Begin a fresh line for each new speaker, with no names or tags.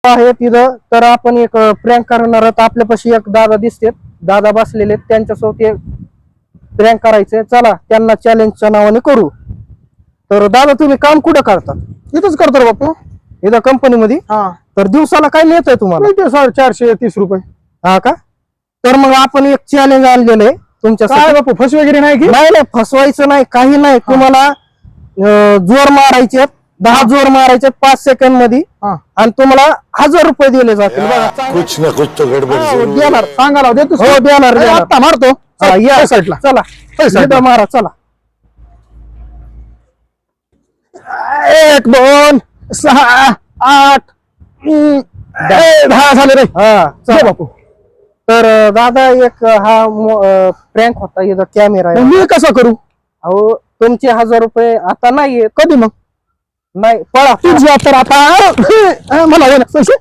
आहे तिथं तर आपण एक प्रँक करणार आहोत. आपल्यापाशी एक दादा दिसतेत, दादा बसलेले आहेत, त्यांच्यासोबत एक प्रँक करायचंय. चला त्यांना चॅलेंजच्या नावाने करू. तर दादा तुम्ही काम कुठं करतात?
इथंच करतो रे बापू.
इथं कंपनीमध्ये.
हा
तर दिवसाला काय मिळतंय तुम्हाला?
ते 430 रुपये.
हा का? तर मग आपण एक चॅलेंज आणलेलं आहे
काय
तुमच्यासाठी.
बापू फस वगैरे नाही की?
नाही नाही फसवायचं नाही, काही नाही. तुम्हाला जोर मारायचे 10 जोर मारायचे 5 सेकंड मध्ये
हा
आणि तुम्हाला 1000 रुपये दिले जातील. बघा
कुछ ना कुछ तो गड़बड़
हा,
जरूर है।
देणार सांगायला देतो.
हो देणार देणार.
आता मारतो.
हा, या
साईडला
चला इथं मारा चला.
1 2 6 8 10 झाले रे.
हा
दे
चला.
बापू.
तर दादा एक हा प्रँक होता. इथं कॅमेरा
मग
आहे.
मी कसं करू?
अहो तुमचे 1000 रुपये आता नाहीये.
कधी मग
नाही पळा
तूच तर आता मला दे ना पैसे.